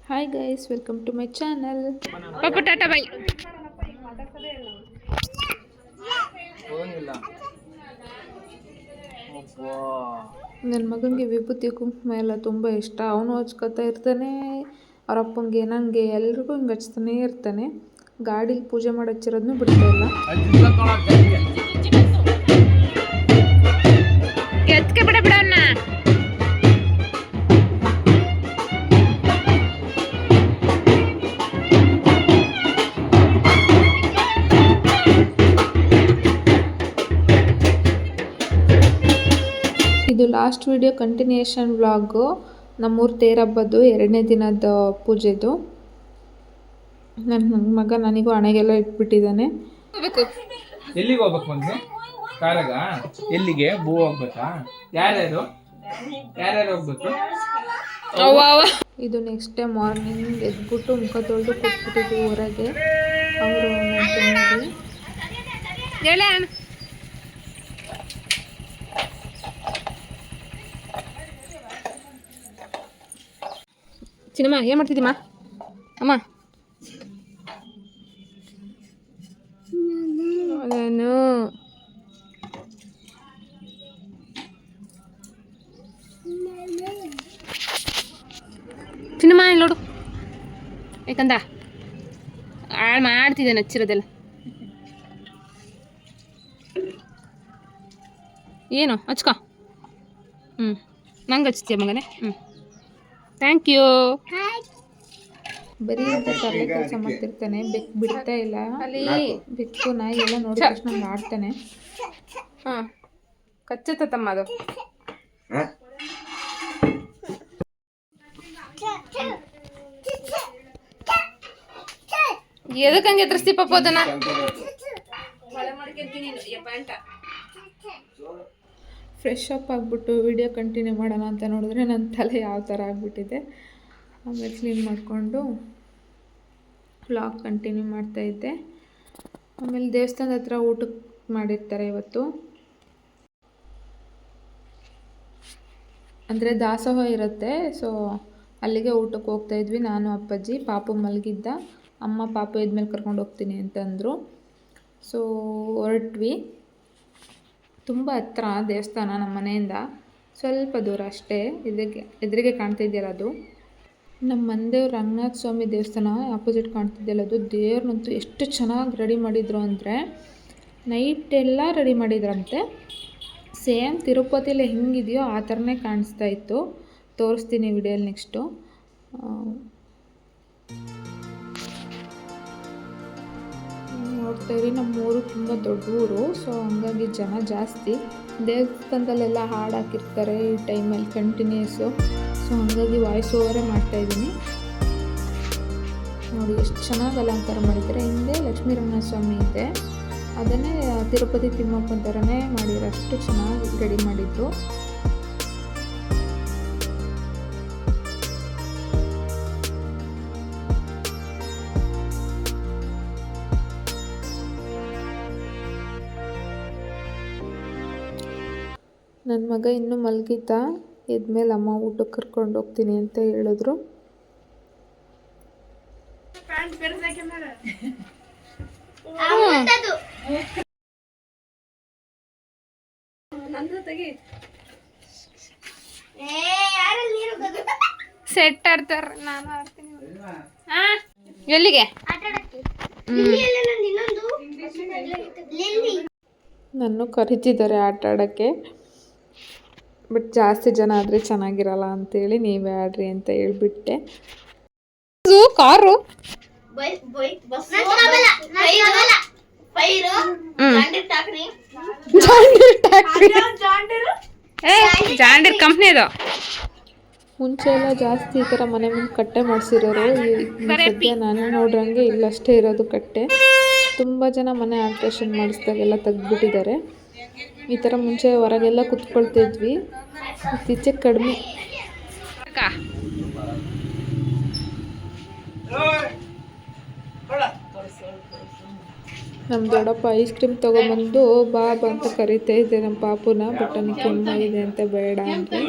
Hi guys, welcome to my channel. ಪಾಪ ಟಾಟಾ by. ನನ್ನ ಮಗನಿಗೆ ವಿಭೂತಿ ಕುಂಕುಮ ಎಲ್ಲ ತುಂಬ ಇಷ್ಟ. ಅವನು ಹಚ್ಕೊತಾ ಇರ್ತಾನೆ, ಅವ್ರ ಅಪ್ಪಂಗೆ ನನಗೆ ಎಲ್ರಿಗೂ ಹಿಂಗೆ ಹಚ್ತಾನೇ ಇರ್ತಾನೆ. ಗಾಡೀಲಿ ಪೂಜೆ ಮಾಡಿ ಹಚ್ಚಿರೋದನ್ನು ಬಿಡ್ತಾ ಇಲ್ಲ. ಎತ್ಕೆ ಬಿಡ ಬಿಡಣ್ಣ. ಇದು ಲಾಸ್ಟ್ ವಿಡಿಯೋ ಕಂಟಿನ್ಯೂಷನ್ ವ್ಲಾಗು. ನಮ್ಮೂರು ತೇರು ಹಬ್ಬದ್ದು 2ನೇ ದಿನದ ಪೂಜೆದು. ನನ್ನ ಮಗ ನನಗೂ ಹಣೆಗೆಲ್ಲ ಇಟ್ಬಿಟ್ಟಿದ್ದಾನೆ. ಎಲ್ಲಿಗೆ ಹೋಗ್ಬೇಕು ಮಗನೆ? ಕಾರಾಗ ಎಲ್ಲಿಗೆ? ಬೂ ಹೋಗ್ಬೇಕಾ? ಯಾರ್ಯಾರು ಹೋಗ್ಬೇಕು? ಇದು ನೆಕ್ಸ್ಟ್ ಡೇ ಮಾರ್ನಿಂಗ್ ಎದ್ಬಿಟ್ಟು ಮುಖ ತೊಳೆದು ಕೊಟ್ಬಿಟ್ಟಿದ್ವಿ ಹೊರಗೆ. ಅವರು ಚಿನ್ನಮ್ಮ ಏನು ಮಾಡ್ತಿದ್ದೀಮ್ಮ? ಅಮ್ಮ ನಾನು ಚಿನ್ನಮ್ಮ ಇಲ್ಲಿ ನೋಡು, ಯಾಕಂದ ಹಾಳು ಮಾಡ್ತಿದ್ದೇನೆ ಹಚ್ಚಿರೋದೆಲ್ಲ. ಏನು ಹಚ್ಕೊ. ನಂಗೆ ಹಚ್ತೀಯ ಮಗನೇ? Thank you. ಬರೀ ಅಂತ ತರಲೆ ಕೆಲಸ ಮಾಡ್ತಿರ್ತಾನೆ. ಬೆಕ್ಕು ಬಿಡ್ತಾ ಇಲ್ಲ. ಬೆಕ್ಕು ನಾಯಿ ಎಲ್ಲ ನೋಡಿದ ತಕ್ಷಣ ನಂಗೆ ಆಡ್ತಾನೆ. ಹಾಂ, ಕಚ್ಚತ್ತಮ್ಮ ಅದು. ಎದಕ್ಕೆ ಹಂಗೆ ಎದುರಿಸ್ತಿ ಪಾಪ ಅದನ್ನ? ಫ್ರೆಶ್ ಅಪ್ ಆಗಿಬಿಟ್ಟು ವಿಡಿಯೋ ಕಂಟಿನ್ಯೂ ಮಾಡೋಣ ಅಂತ ನೋಡಿದ್ರೆ ನನ್ನ ತಲೆ ಯಾವ ಥರ ಆಗಿಬಿಟ್ಟಿದೆ. ಆಮೇಲೆ ಕ್ಲೀನ್ ಮಾಡಿಕೊಂಡು ವ್ಲಾಗ್ ಕಂಟಿನ್ಯೂ ಮಾಡ್ತಾಯಿದ್ದೆ. ಆಮೇಲೆ ದೇವಸ್ಥಾನದ ಹತ್ರ ಊಟಕ್ಕೆ ಮಾಡಿರ್ತಾರೆ ಇವತ್ತು. ಅಂದರೆ ದಾಸೋಹ ಇರುತ್ತೆ. ಸೊ ಅಲ್ಲಿಗೆ ಊಟಕ್ಕೆ ಹೋಗ್ತಾಯಿದ್ವಿ. ನಾನು ಅಪ್ಪಾಜಿ. ಪಾಪು ಮಲಗಿದ್ದ. ಅಮ್ಮ ಪಾಪು ಎದ್ಮೇಲೆ ಕರ್ಕೊಂಡು ಹೋಗ್ತೀನಿ ಅಂತಂದರು. ಸೊ ಹೊರಟ್ವಿ. ತುಂಬ ಹತ್ರ ದೇವಸ್ಥಾನ ನಮ್ಮ ಮನೆಯಿಂದ, ಸ್ವಲ್ಪ ದೂರ ಅಷ್ಟೇ. ಎದುರಿಗೆ ಕಾಣ್ತಿದೆಯಲ್ಲ ಅದು ನಮ್ಮ ಮನೆದೇವ್ರು. ರಂಗನಾಥ ಸ್ವಾಮಿ ದೇವಸ್ಥಾನ ಆಪೋಸಿಟ್ ಕಾಣ್ತಿದೆಯಲ್ಲ ಅದು. ದೇವ್ರನ್ನಂತೂ ಎಷ್ಟು ಚೆನ್ನಾಗಿ ರೆಡಿ ಮಾಡಿದರು ಅಂದರೆ, ನೈಟೆಲ್ಲ ರೆಡಿ ಮಾಡಿದ್ರಂತೆ. ಸೇಮ್ ತಿರುಪತಿಯಲ್ಲಿ ಹೆಂಗಿದೆಯೋ ಆ ಥರನೇ ಕಾಣಿಸ್ತಾ ಇತ್ತು. ತೋರಿಸ್ತೀನಿ ವಿಡಿಯೋಲಿ ನೆಕ್ಸ್ಟು. ನೋಡ್ತಾಯಿರಿ, ನಮ್ಮೂರು ತುಂಬ ದೊಡ್ಡ ಊರು. ಸೊ ಹಂಗಾಗಿ ಜನ ಜಾಸ್ತಿ. ದೇವಸ್ಥಾನದಲ್ಲೆಲ್ಲ ಹಾಡು ಹಾಕಿರ್ತಾರೆ ಈ ಟೈಮಲ್ಲಿ ಕಂಟಿನ್ಯೂಸು. ಸೊ ಹಾಗಾಗಿ ವಾಯ್ಸ್ ಓವರೇ ಮಾಡ್ತಾಯಿದ್ದೀನಿ. ನೋಡಿ ಎಷ್ಟು ಚೆನ್ನಾಗಿ ಅಲಂಕಾರ ಮಾಡಿದ್ದಾರೆ. ಹಿಂದೆ ಲಕ್ಷ್ಮೀ ರಂಗನಾಥ ಸ್ವಾಮಿ ಇದೆ. ಅದನ್ನೇ ತಿರುಪತಿ ತಿಮ್ಮಪ್ಪನ ಥರನೇ ಮಾಡಿರೋ, ಅಷ್ಟು ಚೆನ್ನಾಗಿ ರೆಡಿ ಮಾಡಿದ್ರು. ನನ್ನ ಮಗ ಇನ್ನೂ ಮಲಗಿದ್ದ. ಎದ್ಮೇಲೆ ಅಮ್ಮ ಊಟಕ್ಕೆ ಕರ್ಕೊಂಡು ಹೋಗ್ತೀನಿ ಅಂತ ಹೇಳಿದ್ರು. ಸೆಟ್ ಆಡ್ತಾರ, ನಾನು ಆಡ್ತೀನಿ. ಎಲ್ಲಿಗೆ? ನನ್ನ ಕರಿತಿದ್ದಾರೆ ಆಟ ಆಡೋಕ್ಕೆ. ಬಟ್ ಜಾಸ್ತಿ ಜನ ಆದರೆ ಚೆನ್ನಾಗಿರಲ್ಲ ಅಂತೇಳಿ ನೀವೇ ಆಡ್ರಿ ಅಂತ ಹೇಳ್ಬಿಟ್ಟೆ. ಕಾರು ಜಾಂಡೀರ್ ಕಂಪ್ನಿ ಅದು. ಮುಂಚೆ ಎಲ್ಲ ಜಾಸ್ತಿ ಈ ಥರ ಮನೆ ಮುಂದೆ ಕಟ್ಟೆ ಮಾಡಿಸಿರೋರು. ಸದ್ಯ ನಾನು ನೋಡ್ರಂಗೆ ಇಲ್ಲಷ್ಟೇ ಇರೋದು ಕಟ್ಟೆ. ತುಂಬ ಜನ ಮನೆ ಆಲ್ಟ್ರೇಷನ್ ಮಾಡಿಸ್ದಾಗೆಲ್ಲ ತೆಗ್ದುಬಿಟ್ಟಿದ್ದಾರೆ. ಈ ಥರ ಮುಂಚೆ ಹೊರಗೆಲ್ಲ ಕುತ್ಕೊಳ್ತಿದ್ವಿ, ಇತ್ತೀಚೆಗೆ ಕಡಿಮೆ. ನಮ್ಮ ದೊಡ್ಡಪ್ಪ ಐಸ್ ಕ್ರೀಮ್ ತೊಗೊಂಬಂದು ಬಾಬ್ ಅಂತ ಕರಿತಾ ಇದ್ದೆ ನಮ್ಮ ಪಾಪುನ. ಬಟ್ ನನಗೆ ಕೆಮ್ಮ ಇದೆ ಅಂತ ಬೇಡ ಅಂದರೆ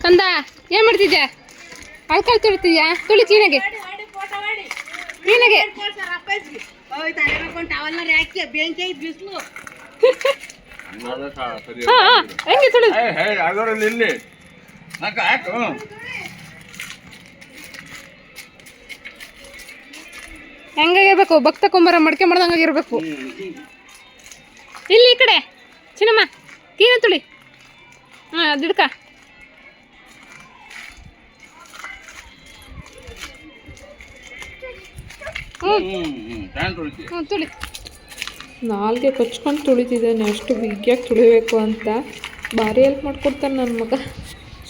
ಕಂದ ಏನ್ ಮಾಡ್ತಿದ್ಯಾ? ಅಳ್ಕಾಲ್ ತುಳಿತಿದ್ಯಾ? ತುಳಿ ಕ್ಲೀನಾಗೆ ಕ್ಲೀನಾಗೆ. ಹೆಂಗೆ ತುಳಿ? ಹೆಂಗಾಗಿರ್ಬೇಕು? ಭಕ್ತ ಕುಂಬಾರ ಮಡ್ಕೆ ಮಾಡ್ದಂಗಾಗಿರ್ಬೇಕು. ಇಲ್ಲಿ ಈ ಕಡೆ ಚಿನ್ನಮ್ಮ ಕ್ಲೀನ ತುಳಿ. ಹಾಂ ಅದಿಡ್ಕ. ಹ್ಞೂ ತುಳಿ. ನಾಲ್ಗೆ ಕಚ್ಕೊಂಡು ತುಳಿತಿದ್ದಾನೆ, ಅಷ್ಟು ಬಿಗಿಯಾಗಿ ತುಳಿಬೇಕು ಅಂತ. ಭಾರಿ ಹೆಲ್ಪ್ ಮಾಡ್ಕೊಡ್ತಾನೆ ನನ್ನ ಮಗ.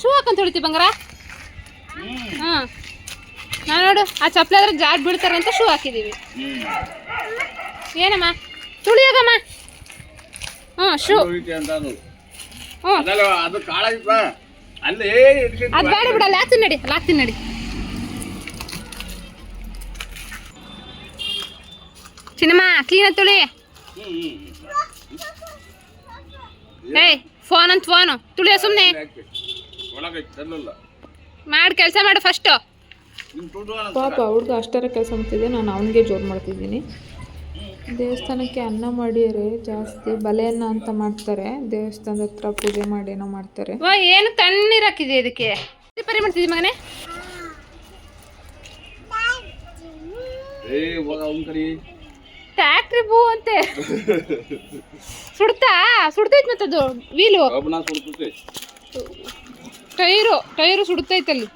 ಶೂ ಹಾಕೊಂಡು ತುಳಿತಿ ಬಂಗಾರ. ಹಾಂ ನಾನು ನೋಡು ಆ ಚಪ್ಪಲಿ ಆದ್ರೆ ಜಾಡ್ ಬೀಳ್ತಾರೆ ಅಂತ ಶೂ ಹಾಕಿದ್ದೀವಿ. ಏನಮ್ಮ ತುಳಿಯೋಗಮ್ಮ. ಹ್ಞೂ ಶೂ. ಹ್ಞೂ ಅದು ಬೇಡ ಬಿಡಲ್ಲ. ಹಾಕ್ತೀನಿ ನಡಿ, ಹಾಕ್ತೀನಿ ನಡಿ. ಚಿನ್ನಮ್ಮ ಕ್ಲೀನಾಗಿ ತುಳಿ. ಏಯ್ ಫೋನ್ ಅಂತ ಫೋನು ತುಳಿಯೋ ಸುಮ್ಮನೆ ಮಾಡಿ ಕೆಲಸ ಮಾಡು ಫಸ್ಟು. ಪಾಪ ಹುಡ್ಗ ಅಷ್ಟರ ಕೆಲಸ ಮಾಡ್ತಿದ್ದೆ, ನಾನು ಅವನಿಗೆ ಜೋರು ಮಾಡ್ತಿದ್ದೀನಿ. ದೇವಸ್ಥಾನಕ್ಕೆ ಅನ್ನ ಮಾಡಿದರೆ ಜಾಸ್ತಿ ಬಲೆಯನ್ನ ಅಂತ ಮಾಡ್ತಾರೆ. ದೇವಸ್ಥಾನದ ಹತ್ರ ಪೂಜೆ ಮಾಡಿ ಏನೋ ಮಾಡ್ತಾರೆ. ಓ ಏನು ತಣ್ಣೀರು ಹಾಕಿದೆ ಇದಕ್ಕೆ? ಪರಿ ಮಾಡ್ತಿದ್ದಿ ಮಗನೇ? ಟ್ಯಾಕ್ಟ್ರಿ ಬೂ ಅಂತೆ ಸುಡ್ತೈತ್ ಮತ್ತದು ವೀಲು ಟೈರು ಸುಡ್ತೈತಲ್ಲಿ.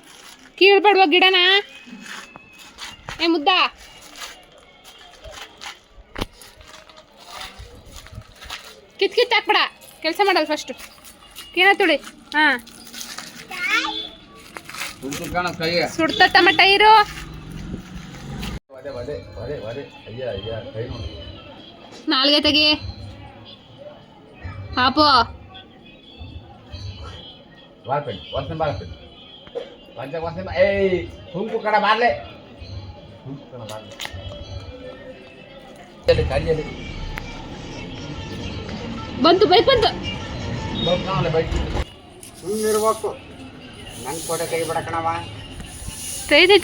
ಕೀಳ್ಬೇಡ್ವ ಗಿಡನ. ಏ ಮುದ್ದ ಕಿತ್ ಹಾಕ್ಬೇಡ. ಕೆಲಸ ಮಾಡಲ್ಲ ಫಸ್ಟು. ಏನ ತುಳಿ. ಹಾಂ ಸುಡ್ತಮ್ಮ ಟೈರು. ನಾಲ್ಗೆ ತೆಗಿ ಪಾಪು. ಬಂತು ಬೈಕ್ ಬಂತು.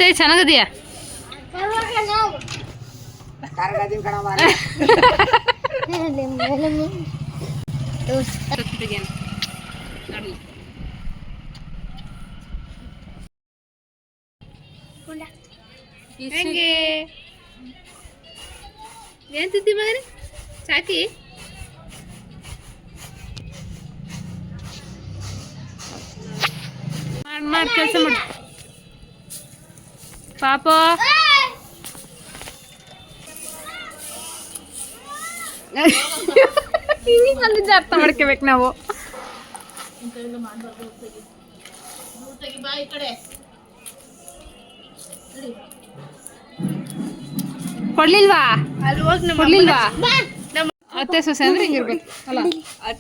ತೈ ಚೆನ್ನಾಗದಿಯಾ? ಹೆಂಗೆ ಏನ್ ತಿಂತಿ ಮಗನೇ? ಚಾಕಿ ಮಾಡಿ ಕೆಲಸ ಮಾಡಿ ಪಾಪ. ಹಿಂಗೆ ಬಂದಿದ್ದ ಅರ್ಥ ಮಾಡ್ಕೋಬೇಕು ನಾವು. ಕೊಡ್ಲಿಲ್ವಾ? ಕೊಡ್ಲಿಲ್ವಾ? ಅತ್ತೆ ಸೊಸೆ ಅಂದ್ರೆ ಹಿಂಗಿರ್ಬೇಕು ಅಲ್ಲ?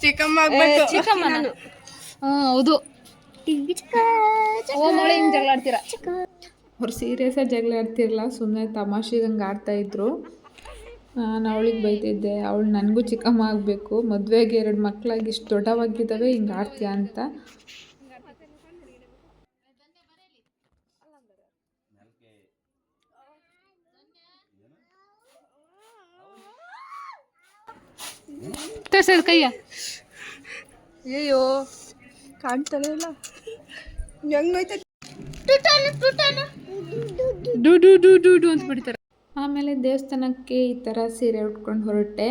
ಚಿಕ್ಕಮ್ಮ. ಹ್ಞೂ ಹೌದು. ಓ ಮಳೆ ಹಿಂಗೆ ಜಗಳ ಆಡ್ತೀರ. ಅವ್ರು ಸೀರಿಯಸ್ಸಾಗಿ ಜಗಳ ಆಡ್ತಿರಲ್ಲ, ಸುಮ್ಮನೆ ತಮಾಷೆಗೆ ಹಂಗೆ ಆಡ್ತಾಯಿದ್ರು. ನಾನು ಅವಳಿಗೆ ಬೈತಿದ್ದೆ, ಅವಳು ನನಗೂ ಚಿಕ್ಕಮ್ಮ ಆಗಬೇಕು, ಮದುವೆಗೆ 2 ಮಕ್ಕಳಾಗಿ ಇಷ್ಟು ದೊಡ್ಡವಾಗಿದ್ದಾವೆ, ಹಿಂಗೆ ಆಡ್ತೀಯ ಅಂತ. ತೋರ್ಸೋದು ಕೈಯ. ಅಯ್ಯೋ ಕಾಣ್ತಾನೆ ಇಲ್ಲ. Do do do do do ಅಂತ ಬಿಡ್ತಾರೆ. ಆಮೇಲೆ ದೇವಸ್ಥಾನಕ್ಕೆ ಈ ಥರ ಸೀರೆ ಉಟ್ಕೊಂಡು ಹೊರಟೆ.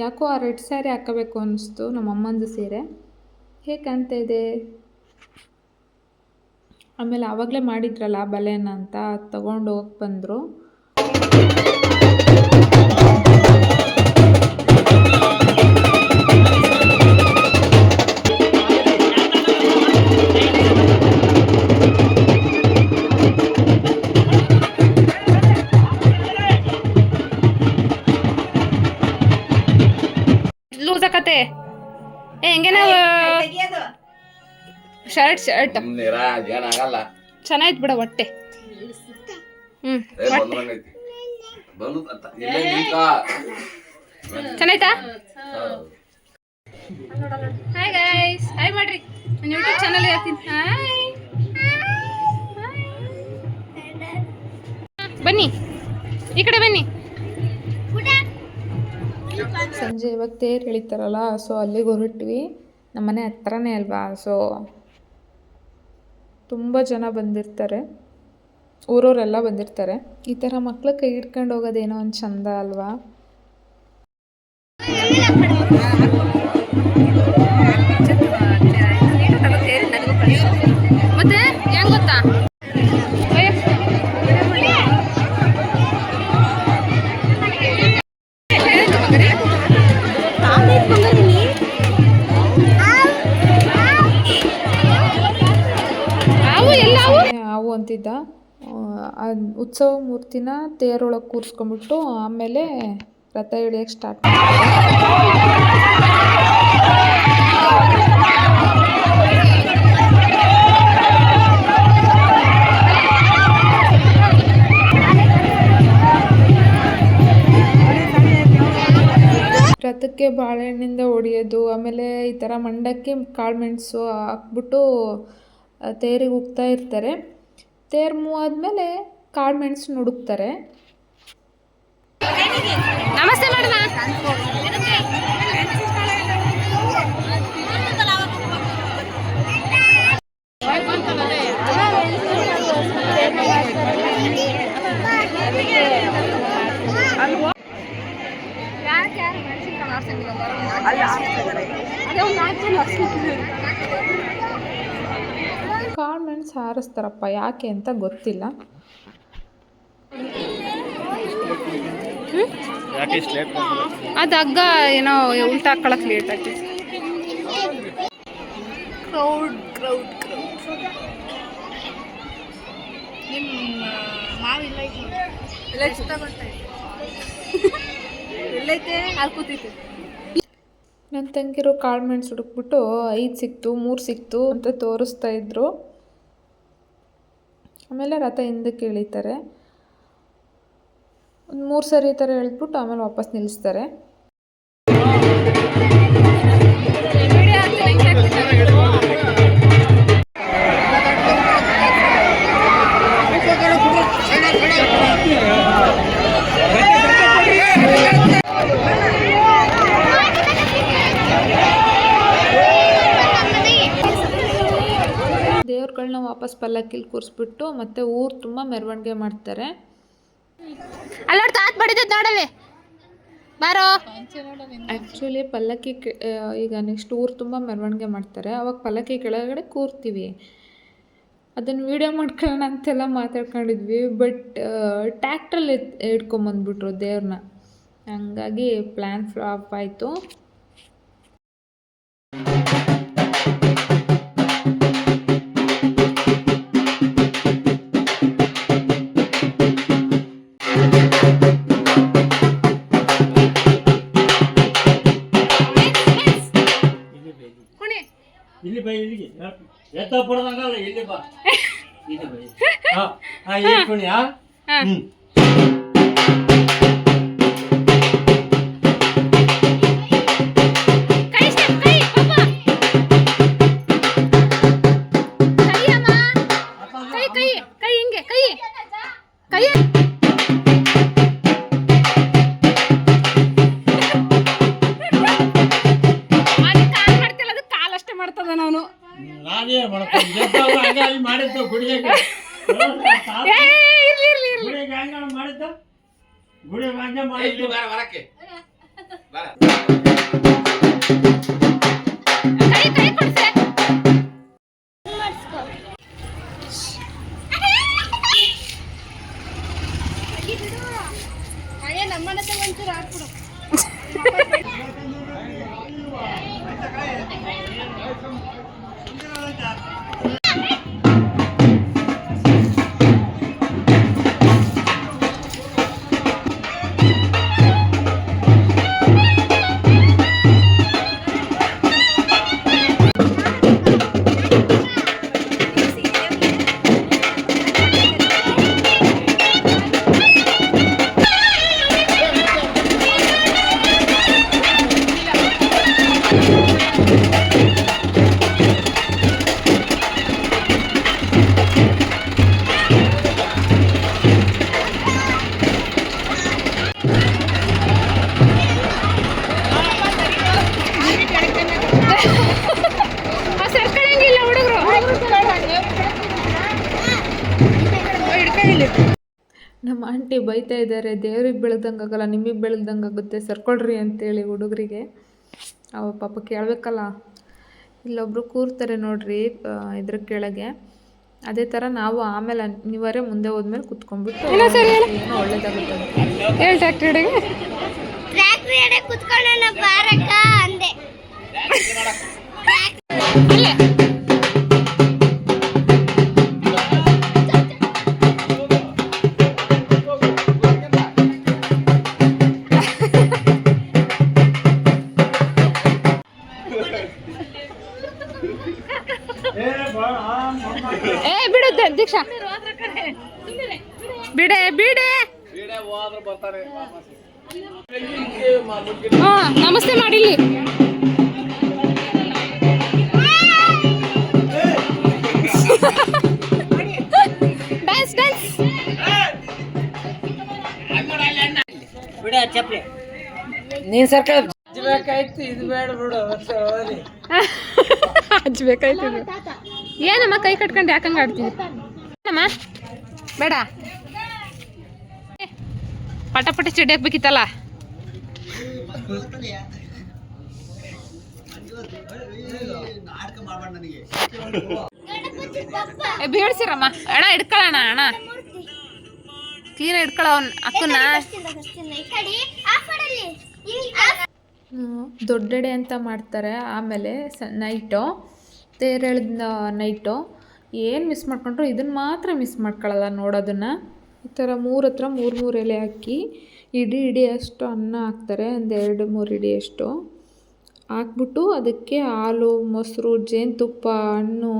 ಯಾಕೋ ಆ ರೆಡ್ ಸ್ಯಾರಿ ಹಾಕೋಬೇಕು ಅನ್ನಿಸ್ತು, ನಮ್ಮ ಅಮ್ಮಂದು ಸೀರೆ. ಹೇಗೆ ಕಾಣ್ತಾ ಇದೆ? ಆಮೇಲೆ ಆವಾಗಲೇ ಮಾಡಿದ್ರಲ್ಲ ಬಲೆನ ಅಂತ, ಅದು ತೊಗೊಂಡು ಹೋಗಿ ಬಂದರು. ಲೂಸ್ ಆಕತೆ ಹೆಂಗೆ ನಾವು ಶರ್ಟ್ ಏನಾಗಲ್ಲ ಚೆನ್ನಾಯ್ತು ಬಿಡ ಹೊಟ್ಟೆ. ಚೆನ್ನಾಯ್ತಾ? ಹಾಯ್ ಗೈಸ್, ಹಾಯ್ ಮಾಡ್ರಿ. ನನ್ನ ಯೂಟ್ಯೂಬ್ ಚಾನಲ್ ಹೇಳ್ತೀನಿ. ಹಾಯ್, ಬನ್ನಿ ಈ ಕಡೆ ಬನ್ನಿ. ಸಂಜೆ ಇವಾಗ ತೇರು ಎಳಿತಾರಲ್ಲ, ಸೊ ಅಲ್ಲಿಗೆ ಹೊರಟ್ವಿ. ನಮ್ಮನೆ ಹತ್ರನೇ ಅಲ್ವಾ, ಸೊ ತುಂಬ ಜನ ಬಂದಿರ್ತಾರೆ, ಊರವರೆಲ್ಲ ಬಂದಿರ್ತಾರೆ. ಈ ಥರ ಮಕ್ಳು ಕೈ ಹಿಡ್ಕೊಂಡು ಹೋಗೋದೇನೋ ಒಂದು ಚಂದ ಅಲ್ವಾ. ಮತ್ತೆ ಹೆಂಗ್ ಗೊತ್ತಾ, ಹಾವು ಅಂತಿದ್ದ. ಆ ಉತ್ಸವ ಮೂರ್ತಿನ ತೇರೊಳಗೆ ಕೂರಿಸ್ಕೊಂಡ್ಬಿಟ್ಟು ಆಮೇಲೆ ರಥ ಎಳಿಯೋಕ್ಕೆ ಸ್ಟಾರ್ಟ್ ರಥಕ್ಕೆ ಬಾಳೆಹಣ್ಣಿಂದ ಹೊಡಿಯೋದು, ಆಮೇಲೆ ಈ ಥರ ಮಂಡಕ್ಕಿ ಕಾಳು ಮೆಣಸು ಹಾಕ್ಬಿಟ್ಟು ತೇರಿಗೆ ಹೋಗ್ತಾ ಇರ್ತಾರೆ. ತೇರು ಮೂವ್ ಆದಮೇಲೆ ಕಾಳು ಮೆಣಸು ನುಡುಕ್ತಾರೆ. ನಮಸ್ತೆ ಮಾಡೋಣ. ಕಾಳು ಮೆಣಸು ಹಾರಿಸ್ತಾರಪ್ಪ, ಯಾಕೆ ಅಂತ ಗೊತ್ತಿಲ್ಲ. ಅದು ಹಗ್ಗ ಏನೋ ಉಲ್ಟಾ ಹಾಕೊಳಕ್ ಲೇಟ್ ಆಗ್ತೈತಿ. Crowd crowd crowd. ನಿಮ್ಮ ಮಾವಿಲ್ಲ ಎಲ್ಲ ಚಿತ್ತ ಎಲ್ಲೈತೆ ಅಲ್ಲಿ ಕೂತೈತೆ. ನನ್ನ ತಂಗಿರೋ ಕಾಳು ಮೆಣಸು ಹುಡುಕ್ಬಿಟ್ಟು 5 ಸಿಕ್ತು, 3 ಸಿಕ್ತು ಅಂತ ತೋರಿಸ್ತಾ ಇದ್ರು. ಆಮೇಲೆ ರಥ ಹಿಂದಕ್ಕೆ ಎಳಿತಾರೆ. ಒಂದು 3 ಸರಿ ಈ ಥರ ಎಳೆದ್ಬಿಟ್ಟು ಆಮೇಲೆ ವಾಪಸ್ ನಿಲ್ಲಿಸ್ತಾರೆ. ದೇವ್ರುಗಳನ್ನ ವಾಪಸ್ ಪಲ್ಲಕ್ಕಿಲಿ ಕೂರಿಸ್ಬಿಟ್ಟು ಮತ್ತೆ ಊರು ತುಂಬ ಮೆರವಣಿಗೆ ಮಾಡ್ತಾರೆ. ಅಲ್ಲ ತಾತ್ ಬಡಿದದ್ ನೋಡಲೆ ಬಾರೋ. ಆ್ಯಕ್ಚುಲಿ ಪಲ್ಲಕ್ಕಿ ಈಗ ನೆಕ್ಸ್ಟ್ ಊರು ತುಂಬ ಮೆರವಣಿಗೆ ಮಾಡ್ತಾರೆ, ಅವಾಗ ಪಲ್ಲಕ್ಕಿ ಕೆಳಗಡೆ ಕೂರ್ತೀವಿ. ಅದನ್ನು ವೀಡಿಯೋ ಮಾಡ್ಕೊಳ್ಳೋಣ ಅಂತೆಲ್ಲ ಮಾತಾಡ್ಕೊಂಡಿದ್ವಿ, ಬಟ್ ಟ್ಯಾಕ್ಟ್ರಲ್ಲಿ ಹಿಡ್ಕೊಂಬಂದ್ಬಿಟ್ರು ದೇವ್ರನ್ನ. ಹಂಗಾಗಿ ಪ್ಲ್ಯಾನ್ ಫ್ಲಾಪ್ ಆಯಿತು. ಇಲ್ಲಿ ಬೈ, ಇಲ್ಲಿಗೆ ಎತ್ತ ಪಡ್ದಂಗಲ್ಲ, ಇಲ್ಲಿ ಬಾ, ಇಲ್ಲಿ ಬೈ. ಹಾ ಏನ್ ಕುಣಿ. ನಾನೇ ಮಾಡಿದ್ದು ಗುಡಿಗೆ ಮಾಡಿದ್ದ ಗುಡಿ ಹಂಗೆ ಮಾಡಿದ್ದು. ನಮ್ಮನೆ ಒಂಚೂರು ಹಾಕ್ಬಿಡು. ಆಂಟಿ ಬೈತಾ ಇದ್ದಾರೆ, ದೇವ್ರಿಗೆ ಬೆಳೆದಂಗೆ ಆಗಲ್ಲ, ನಿಮಗೆ ಬೆಳೆದಂಗೆ ಆಗುತ್ತೆ, ಸರ್ಕೊಳ್ರಿ ಅಂತೇಳಿ ಹುಡುಗರಿಗೆ. ಅವ ಪಾಪ ಕೇಳಬೇಕಲ್ಲ. ಇಲ್ಲೊಬ್ರು ಕೂರ್ತಾರೆ ನೋಡ್ರಿ ಇದ್ರ ಕೆಳಗೆ. ಅದೇ ಥರ ನಾವು ಆಮೇಲೆ ನೀವರೇ ಮುಂದೆ ಹೋದ್ಮೇಲೆ ಕುತ್ಕೊಂಡ್ಬಿಟ್ಟು ಏನೋ ಒಳ್ಳೇದಾಗುತ್ತೆ ಅಂತ ಹೇಳಿ ಟ್ರ್ಯಾಕ್ಟರ್ ಕುತ್ಕೊಳ್ಳೋಣ ಬಾರಕ್ಕ ಅಂದೆ. ಏ ಬಿಡು ದೀಕ್ಷಾ, ಬಿಡೆ ಬಿಡೆ. ಹಾ ನಮಸ್ತೆ ಮಾಡಿಲ್ಲಿ. Dance dance. ನೀನ್ ಸರ್ಕಾರ ಹಚ್ಬೇಕಾಯ್ತು, ಇದು ಬೇಡ ಬಿಡು. ಹಚ್ಬೇಕಾಯ್ತು. ಏನಮ್ಮ ಕೈ ಕಟ್ಕೊಂಡು ಯಾಕಂಗ ಆಡ್ತೀವಿ? ಏನಮ್ಮ ಬೇಡ, ಪಟ ಪಟ ಚಡ್ಡಿ ಹಾಕ್ಬೇಕಿತ್ತಲ್ಲ. ಬೀಳ್ಸಿರಮ್ಮ ಅಣ್ಣ, ಹಿಡ್ಕೊಳ್ಳೋಣ ಅಣ್ಣ, ಕ್ಲೀನ ಹಿಡ್ಕೊಳ್ಳ ಅಕ್ಕನ್ನ. ದೊಡ್ಡೆಡೆ ಅಂತ ಮಾಡ್ತಾರೆ. ಆಮೇಲೆ ನೈಟು ತೇರೆಳ್ದ ನೈಟು ಏನು ಮಿಸ್ ಮಾಡ್ಕೊಂಡ್ರು ಇದನ್ನು ಮಾತ್ರ ಮಿಸ್ ಮಾಡ್ಕೊಳ್ಳಲ್ಲ ನೋಡೋದನ್ನು. ಈ ಥರ ಹತ್ರ ಮೂರು ಎಲೆ ಹಾಕಿ ಇಡೀ ಅಷ್ಟು ಅನ್ನ ಹಾಕ್ತಾರೆ. ಒಂದು 2-3 ಇಡಿ ಅಷ್ಟು ಹಾಕ್ಬಿಟ್ಟು ಅದಕ್ಕೆ ಹಾಲು, ಮೊಸರು, ಜೇನುತುಪ್ಪ, ಹಣ್ಣು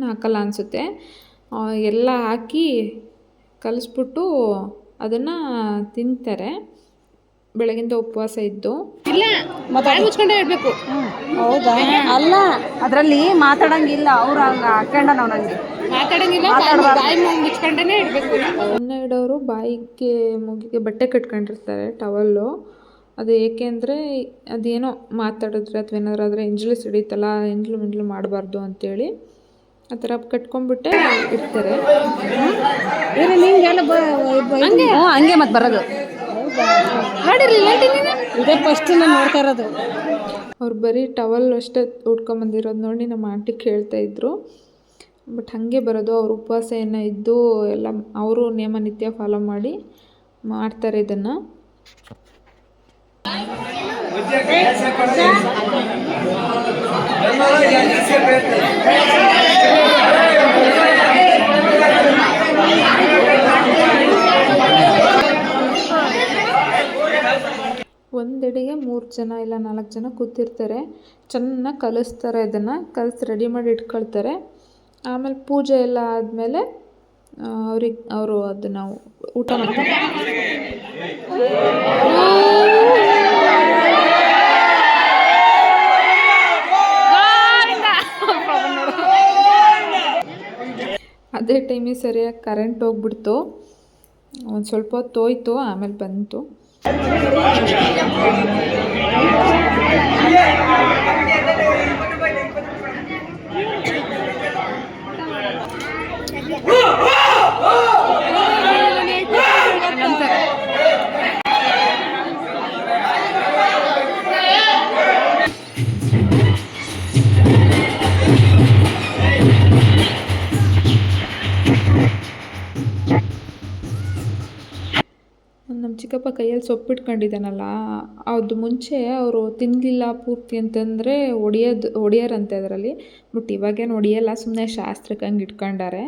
ಹಾಕಲ್ಲ ಅನಿಸುತ್ತೆ, ಎಲ್ಲ ಹಾಕಿ ಕಲಿಸ್ಬಿಟ್ಟು ಅದನ್ನು ತಿಂತಾರೆ ಬೆಳಗಿಂದ ಉಪವಾಸ ಇದ್ದು. ಇಲ್ಲ ಬಾಯಿ ಮುಚ್ಕೊಂಡೇ ಇಡಬೇಕು. ಹೌದಾ? ಅಲ್ಲ, ಅದರಲ್ಲಿ ಮಾತಾಡಂಗಿಲ್ಲ. ಅವ್ರು ಹಂಗ ಹಾಕೊಂಡ ನಾವು ನಂಗೆ ಮಾತಾಡಂಗಿಲ್ಲ, ಬಾಯಿ ಮುಚ್ಕೊಂಡೇ ಇಡಬೇಕು. ಅನ್ನ ಇಡೋರು ಬಾಯಿಗೆ ಮೂಗಿಗೆ ಬಟ್ಟೆ ಕಟ್ಕೊಂಡಿರ್ತಾರೆ, ಟವಲ್ಲು. ಅದು ಏಕೆ ಅಂದರೆ ಅದೇನೋ ಮಾತಾಡಿದ್ರೆ ಅಥವಾ ಏನಾದ್ರು ಆದರೆ ಎಂಜಲು ಸಿಡಿತಲ್ಲ, ಎಂಜಲು ಮಾಡಬಾರ್ದು ಅಂತೇಳಿ ಆ ಥರ ಕಟ್ಕೊಂಡ್ಬಿಟ್ಟೆ ಇಡ್ತಾರೆ. ಹಂಗೆ ಮತ್ತೆ ಬರೋದು ನೋಡಿರ್ಲಿಲ್ಲ ಇದೇ ಫಸ್ಟ್ ನಾನು ನೋಡ್ತಾ ಇರೋದು. ಅವ್ರು ಬರೀ ಟವಲ್ ಅಷ್ಟೇ ಉಟ್ಕೊಂಬಂದಿರೋದು ನೋಡಿ ನಮ್ಮ ಆಂಟಿ ಕೇಳ್ತಾ ಇದ್ರು. ಬಟ್ ಹಾಗೆ ಬರೋದು, ಅವ್ರು ಉಪವಾಸ ಏನೋ ಇದ್ದು ಎಲ್ಲ ಅವರು ನೇಮ ನಿತ್ಯ ಫಾಲೋ ಮಾಡಿ ಮಾಡ್ತಾರೆ ಇದನ್ನು. ಒಂದೆಡೆಗೆ 3 ಜನ ಇಲ್ಲ 4 ಜನ ಕೂತಿರ್ತಾರೆ. ಚೆನ್ನಾಗಿ ಕಲಿಸ್ತಾರೆ, ಅದನ್ನು ಕಲಿಸಿ ರೆಡಿ ಮಾಡಿ ಇಟ್ಕೊಳ್ತಾರೆ. ಆಮೇಲೆ ಪೂಜೆ ಎಲ್ಲ ಆದಮೇಲೆ ಅವರು ಅದನ್ನು ಊಟ ಮಾಡ್ತಾರೆ. ಅದೇ ಟೈಮಿಗೆ ಸರಿಯಾಗಿ ಕರೆಂಟ್ ಹೋಗ್ಬಿಡ್ತು. ಒಂದು ಸ್ವಲ್ಪ ಹೊತ್ತು ಹೋಯ್ತು, ಆಮೇಲೆ ಬಂತು. ನಮ್ಮ ಚಿಕ್ಕಪ್ಪ ಕೈಯಲ್ಲಿ ಸೊಪ್ಪಿಟ್ಕೊಂಡಿದ್ದಾನಲ್ಲ, ಅದು ಮುಂಚೆ ಅವರು ತಿನ್ನಲಿಲ್ಲ ಪೂರ್ತಿ ಅಂತಂದರೆ ಹೊಡಿಯಾರಂತೆ ಅದರಲ್ಲಿ. ಬಟ್ ಇವಾಗೇನು ಹೊಡಿಯಲ್ಲ, ಸುಮ್ಮನೆ ಶಾಸ್ತ್ರಕ್ಕೆ ಹಂಗೆ ಇಟ್ಕೊಂಡಾರೆ.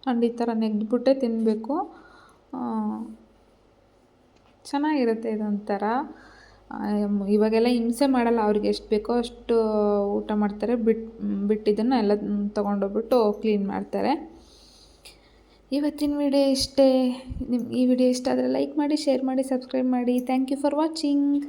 ಆ್ಯಂಡ್ ಈ ಥರ ನೆಗ್ದ್ಬಿಟ್ಟೆ ತಿನ್ನಬೇಕು. ಚೆನ್ನಾಗಿರುತ್ತೆ ಇದೊಂಥರ. ಇವಾಗೆಲ್ಲ ಹಿಂಸೆ ಮಾಡಲ್ಲ, ಅವ್ರಿಗೆ ಎಷ್ಟು ಬೇಕೋ ಅಷ್ಟು ಊಟ ಮಾಡ್ತಾರೆ. ಬಿಟ್ಟಿದ್ದನ್ನು ಎಲ್ಲ ತೊಗೊಂಡೋಗ್ಬಿಟ್ಟು ಕ್ಲೀನ್ ಮಾಡ್ತಾರೆ. ಇವತ್ತಿನ ವಿಡಿಯೋ ಇಷ್ಟೇ. ಈ ವಿಡಿಯೋ ಇಷ್ಟ ಆದರೆ ಲೈಕ್ ಮಾಡಿ, ಶೇರ್ ಮಾಡಿ, ಸಬ್ಸ್ಕ್ರೈಬ್ ಮಾಡಿ. Thank you for watching.